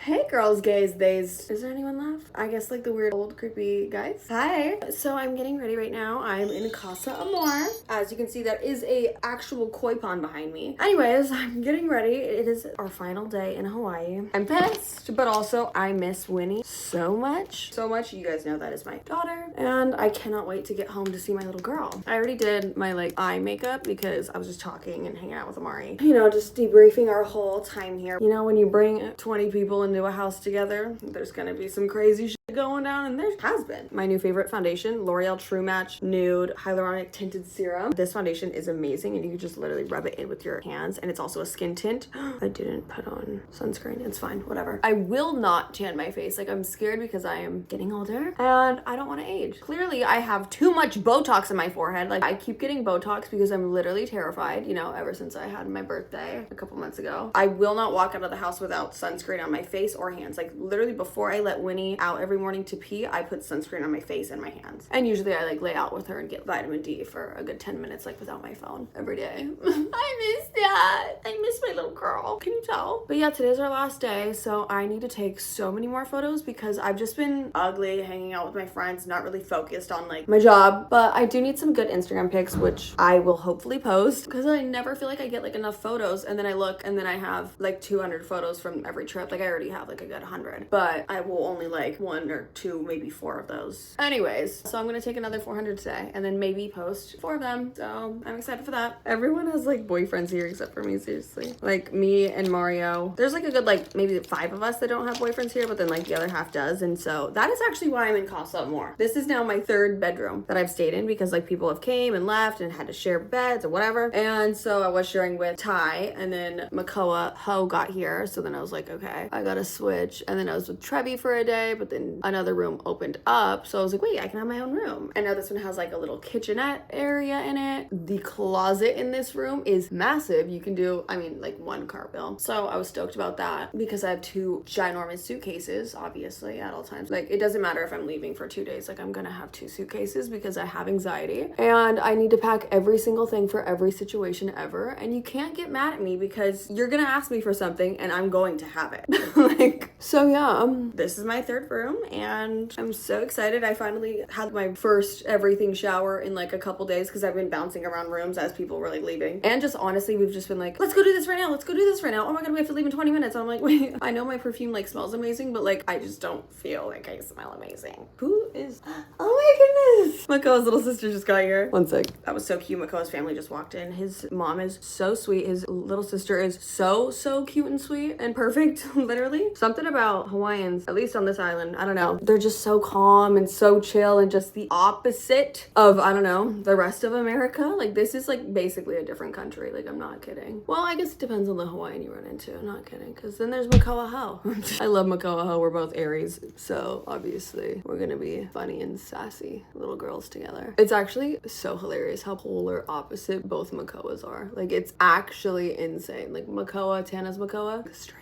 Hey girls, gays, theys. Is there anyone left? I guess like the weird old creepy guys. Hi. So I'm getting ready right now. I'm in Casa Amor. As you can see, that is a actual koi pond behind me. Anyways, I'm getting ready. It is our final day in Hawaii. I'm pissed, but also I miss Winnie so much. So much. You guys know that is my daughter. And I cannot wait to get home to see my little girl. I already did my like eye makeup because I was just talking and hanging out with Amari. You know, just debriefing our whole time here. You know, when you bring 20 people into a house together, there's gonna be some crazy shit going down, and there has been. My new favorite foundation, L'Oreal True Match Nude Hyaluronic Tinted Serum. This foundation is amazing, and you can just literally rub it in with your hands, and it's also a skin tint. I didn't put on sunscreen. It's fine, whatever. I will not tan my face. Like, I'm scared because I am getting older, and I don't want to age. Clearly, I have too much Botox in my forehead. Like, I keep getting Botox because I'm literally terrified, you know, ever since I had my birthday a couple months ago. I will not walk out of the house without sunscreen on my face or hands. Like, literally before I let Winnie out every morning to pee, I put sunscreen on my face and my hands. And usually I like lay out with her and get vitamin D for a good 10 minutes, like without my phone every day. I miss that. I miss my little girl. Can you tell? But yeah, today's our last day, so I need to take so many more photos because I've just been ugly hanging out with my friends, not really focused on like my job. But I do need some good Instagram pics, which I will hopefully post because I never feel like I get like enough photos, and then I look and then I have like 200 photos from every trip. Like I already have like a good 100, but I will only like 1 or 2, maybe 4 of those. Anyways, so I'm gonna take another 400 today and then maybe post 4 of them. So I'm excited for that. Everyone has like boyfriends here except for me, seriously. Like me and Mario. There's like a good like maybe 5 of us that don't have boyfriends here, but then like the other half does. And so that is actually why I'm in Casa Amor. This is now my 3rd bedroom that I've stayed in because like people have came and left and had to share beds or whatever. And so I was sharing with Ty, and then Makoa Ho got here. So then I was like, okay, I gotta switch. And then I was with Trevi for a day, but then another room opened up. So I was like, wait, I can have my own room. And now this one has like a little kitchenette area in it. The closet in this room is massive. You can do, I mean, like 1 cartwheel. So I was stoked about that because I have 2 ginormous suitcases, obviously, at all times. Like, it doesn't matter if I'm leaving for 2 days. Like, I'm gonna have 2 suitcases because I have anxiety. And I need to pack every single thing for every situation ever. And you can't get mad at me because you're gonna ask me for something and I'm going to have it. Like, so yeah, this is my 3rd room and I'm so excited. I finally had my first everything shower in like a couple days because I've been bouncing around rooms as people were like leaving. And just honestly, we've just been like, let's go do this right now. Let's go do this right now. Oh my God, we have to leave in 20 minutes. And I'm like, wait, I know my perfume like smells amazing, but like, I just don't feel like I smell amazing. Who is, oh my goodness. Makoa's little sister just got here. One sec. That was so cute. Makoa's family just walked in. His mom is so sweet. His little sister is so cute and sweet and perfect, literally. Something about Hawaiians, at least on this island, I don't know. They're just so calm and so chill and just the opposite of, I don't know, the rest of America. Like, this is like basically a different country. Like, I'm not kidding. Well, I guess it depends on the Hawaiian you run into. I'm not kidding. Because then there's Makoa Ho. I love Makoa Ho. We're both Aries. So obviously we're going to be funny and sassy little girls together. It's actually so hilarious how polar opposite both Makoas are. Like, it's actually insane. Like, Makoa, Tana's Makoa, straight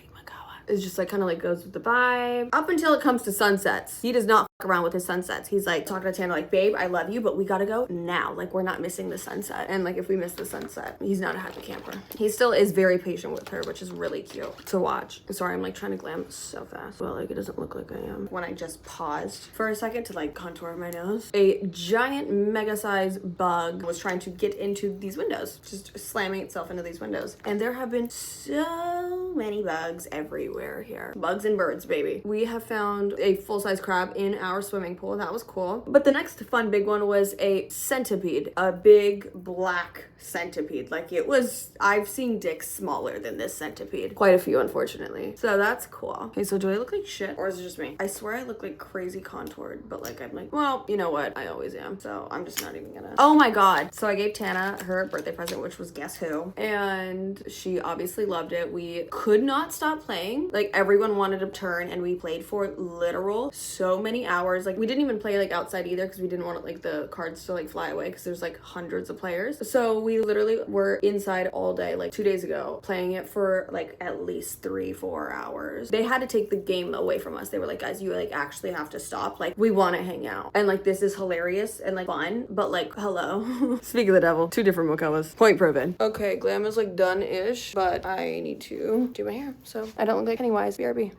it's just like kind of like goes with the vibe up until it comes to sunsets. He does not fuck around with his sunsets. He's like talking to Tana like, babe, I love you, but we gotta go now. Like, we're not missing the sunset. And like, if we miss the sunset, he's not a happy camper. He still is very patient with her, which is really cute to watch. Sorry, I'm like trying to glam so fast. Well, like, it doesn't look like I am. When I just paused for a second to like contour my nose, a giant mega size bug was trying to get into these windows, just slamming itself into these windows. And there have been so many bugs everywhere here. Bugs and birds, baby. We have found a full-size crab in our swimming pool. That was cool. But the next fun big one was a centipede, a big black centipede. Like, it was, I've seen dicks smaller than this centipede. Quite a few, unfortunately. So that's cool. Okay, so do I look like shit or is it just me? I swear I look like crazy contoured, but like, I'm like, well, you know what? I always am. So I'm just not even gonna. Oh my God. So I gave Tana her birthday present, which was guess who? And she obviously loved it. We could not stop playing. Like, everyone wanted to turn and we played for literal so many hours. Like, we didn't even play like outside either because we didn't want like the cards to like fly away because there's like hundreds of players. So we literally were inside all day, like 2 days ago, playing it for like at least 3-4 hours. They had to take the game away from us. They were like, guys, you like actually have to stop. Like, we want to hang out. And like, this is hilarious and like fun, but like, hello. Speak of the devil, 2 different Mokawas. Point proven. Okay, glam is like done-ish, but I need to do my hair so I don't look like Pennywise. BRB.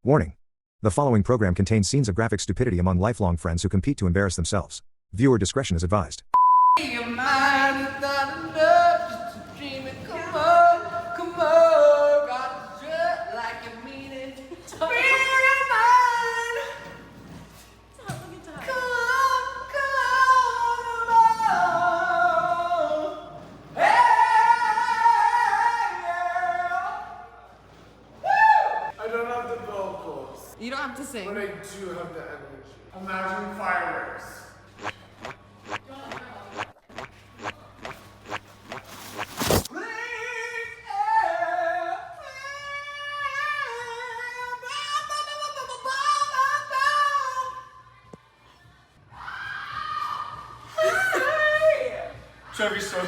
Warning. The following program contains scenes of graphic stupidity among lifelong friends who compete to embarrass themselves. Viewer discretion is advised. Your mind is not enough just to dream it. Come on, come on. Got to just like you mean it. Spirit of mine. Come on. Hey, yeah. I don't have the vocals, You don't have to sing. but I do have the energy. Imagine fireworks. Trevor's so.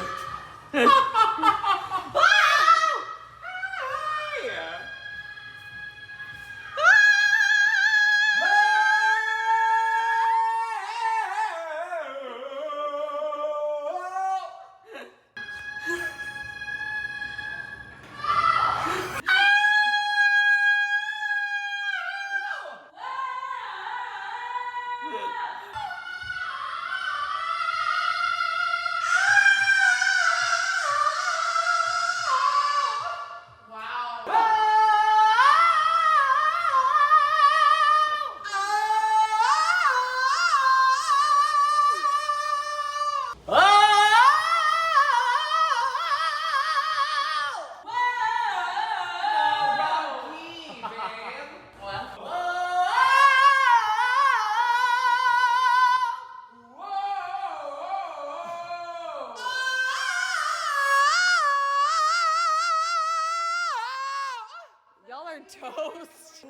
Y'all are toast.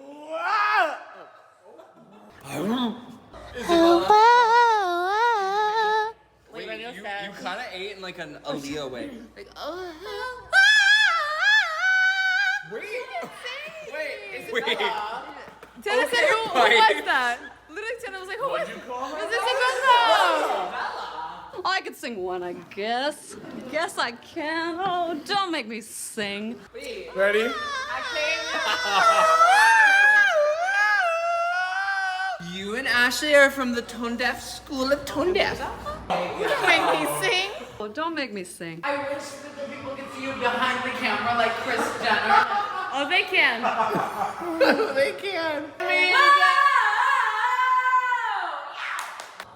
Wait, you kind of ate in like an Aaliyah way. Like, Wait. Tana said, who was that? Literally, Tana was like, who was this? Oh, I could sing one, I guess. Guess I can. Oh, don't make me sing. Ready? You and Ashley are from the Tone Deaf School of Tone Deaf. Don't make me sing. Oh, don't make me sing. I wish that the people could see you behind the camera like Chris Jenner. Oh, they can. They can.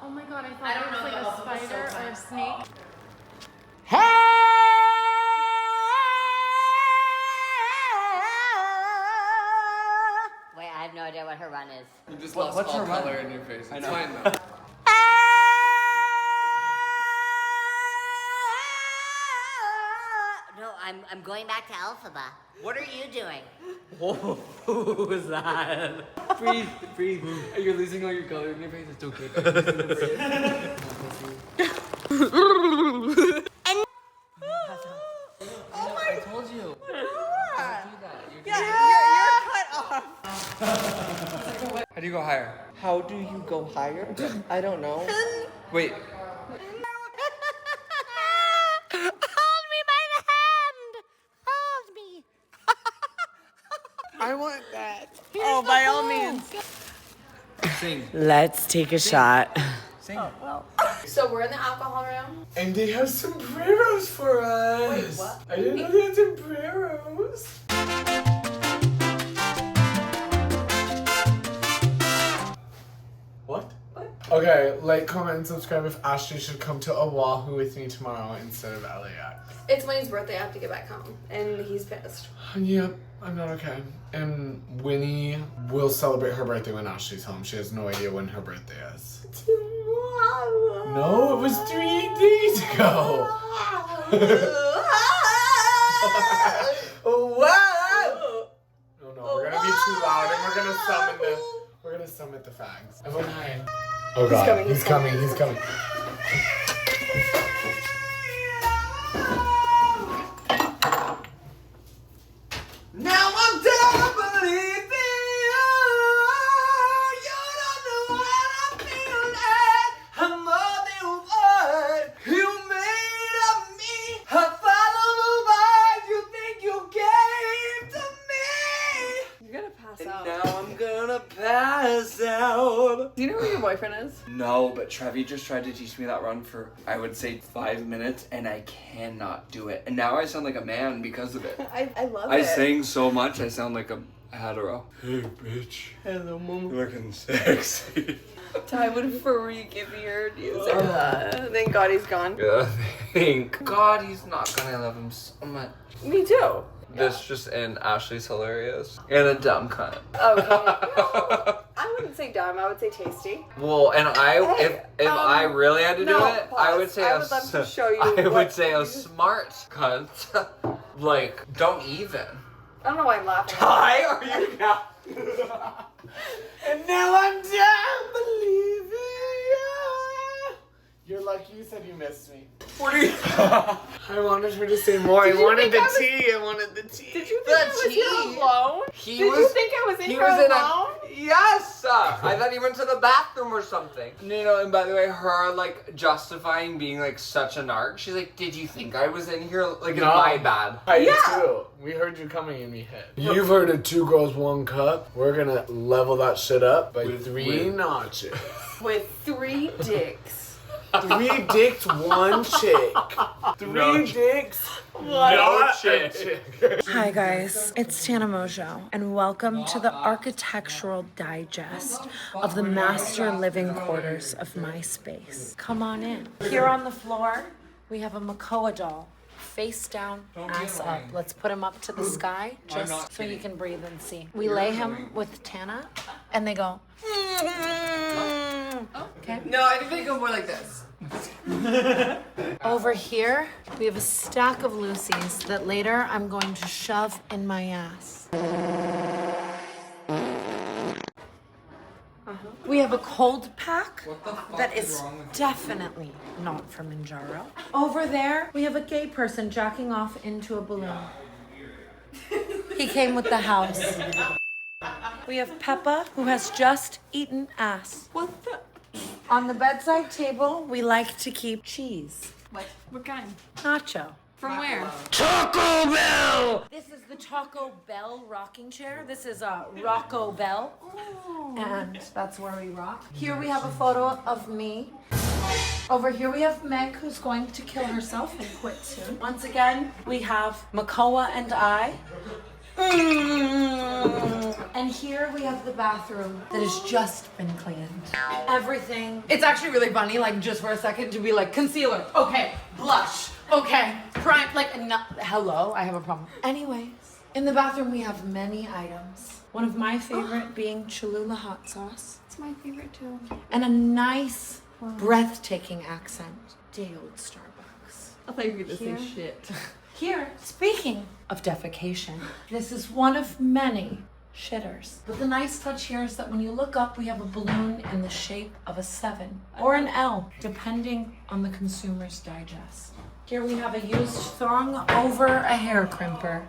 Oh my god, I thought it was like a spider or a snake. Wait, I have no idea what her run is. You just lost all color in your face. It's fine though. No, I'm going back to Alphaba. What are you doing? Who was that? Breathe. You're losing all your color in your face. It's okay. I told you. You're cut off. How do you go higher? How do you go higher? I don't know. Wait. Hold me by the hand! Hold me! I want that. Oh, by all means. Sing. Let's take a shot. Sing. So we're in the alcohol room. And they have sombreros for us. Wait, what? I didn't know they had sombreros. What? Okay, like, comment, and subscribe if Ashley should come to Oahu with me tomorrow instead of LAX. It's Wayne's birthday. I have to get back home, and he's pissed. Yep, I'm not okay. And Winnie will celebrate her birthday when Ashley's home. She has no idea when her birthday is. Tomorrow. No, it was 3 days ago. Wow. No, we're gonna be too loud and we're gonna summon the fags. Everyone hide. Oh god, he's coming. Now I'm done believing you. You don't know what I feel like. I'm more than what you made of me. I follow the vibe you think you gave to me. You're gonna pass And out. now I'm gonna pass out. Do you know who your boyfriend is? No, but Trevi just tried to teach me that run for, I would say, 5 minutes, and I cannot do it. And now I sound like a man because of it. I love I it. sing so much, I sound like a hetero. Hey, bitch. Hello, mama. Looking sexy. Ty would freak if he heard you say that. Thank God he's gone. Yeah, thank God he's not gonna love him so much. Me too. This just in, Ashley's hilarious. And a dumb cunt. Okay. No, I wouldn't say dumb. I would say tasty. Well, and if I really had to do no, it, I would say I would love to show you I would what say a you- smart cunt. Like, don't even. I don't know why I'm laughing. Ty, are you now? And now I'm done believing. You're lucky you said you missed me. What are you? I wanted her to say more. I Did you wanted think the I was- tea. I wanted the tea. Did you think I was here alone? He Did was, you think I was in he here was in alone? Yes! I thought he went to the bathroom or something. You know, and by the way, her, like, justifying being, like, such a narc. She's like, did you think I was in here? Like, it's No. my bad. I did too. We heard you coming and we hit. You've heard of 2 girls, 1 cup. We're gonna level that shit up by 3 notches. With 3 dicks. 3 dicks, 1 chick. 3 dicks, No chick. chick. Hi guys, it's Tana Mojo, and welcome to the architectural digest of the master living quarters of my space. Come on in. Here on the floor, we have a Makoa doll. Face down, ass up. Let's put him up to the sky, just so you can breathe and see. We lay him with Tana, and they go, okay? No, I think they go more like this. Over here, we have a stack of Lucy's that later I'm going to shove in my ass. We have a cold pack that is definitely not from Manjaro. Over there, we have a gay person jacking off into a balloon. He came with the house. We have Peppa, who has just eaten ass. What the? On the bedside table, we like to keep cheese. What kind? Nacho. From where? Taco Bell! This is the Taco Bell rocking chair. This is a Rocco Bell. And that's where we rock. Here we have a photo of me. Over here we have Meg, who's going to kill herself and quit soon. Once again, we have Makoa and I. And here we have the bathroom that has just been cleaned. Everything. It's actually really funny, like, just for a second to be like, concealer, okay, blush, okay, prime, like, no, hello, I have a problem. Anyways, in the bathroom we have many items. One of my favorite being Cholula hot sauce. It's my favorite too. And a nice, breathtaking accent. Day old Starbucks. I thought you were gonna Here. say shit. Here, speaking of defecation, this is one of many shitters. But the nice touch here is that when you look up, we have a balloon in the shape of a 7 or an L, depending on the consumer's digest. Here we have a used thong over a hair crimper.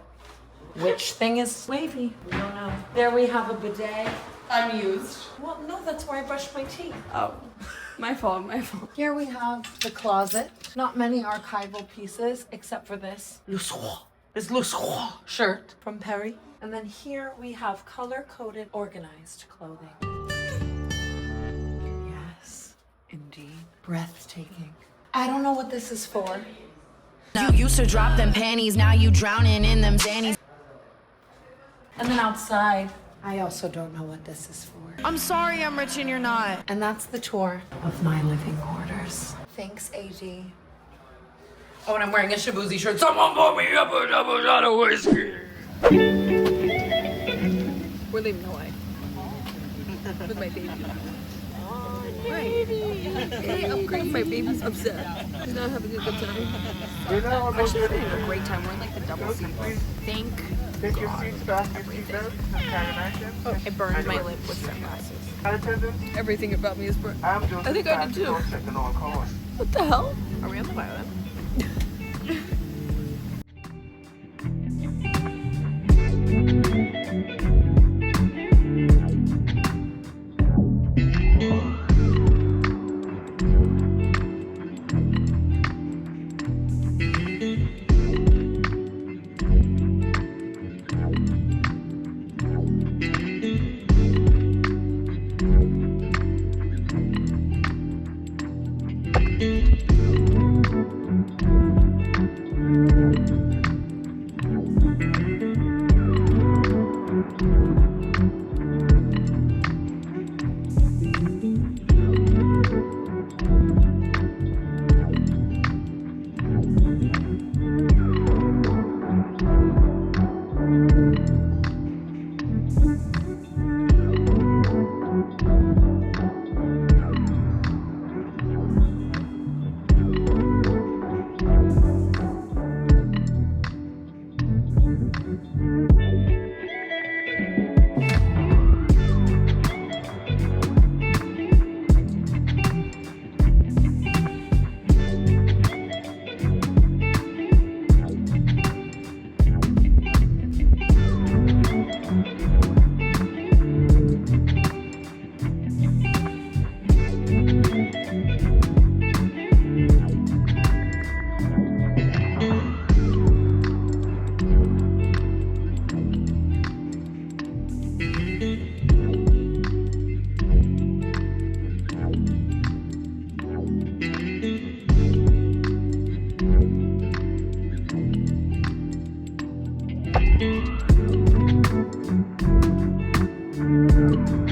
Which thing is wavy? We don't know. There we have a bidet. Unused. Well, no, that's where I brush my teeth. Oh, my fault, my fault. Here we have the closet. Not many archival pieces, except for this Le Soir. This Le Soir shirt from Perry. And then here we have color-coded, organized clothing. Yes, indeed. Breathtaking. I don't know what this is for. You used to drop them panties, now you drowning in them zannies. And then outside, I also don't know what this is for. I'm sorry I'm rich and you're not. And that's the tour of my living quarters. Thanks, AD. Oh, and I'm wearing a Shabuzi shirt, someone pour me up a double shot of whiskey. We're leaving Hawaii. With my baby. Hey, I'm great. My baby's upset. He's not having a good time. Actually, we're having a great time. We're in like the double seat. Thank God. Oh, I burned my lip with sunglasses. Everything about me is burnt. I think I did too. What the hell? Are we on the violin? Bye.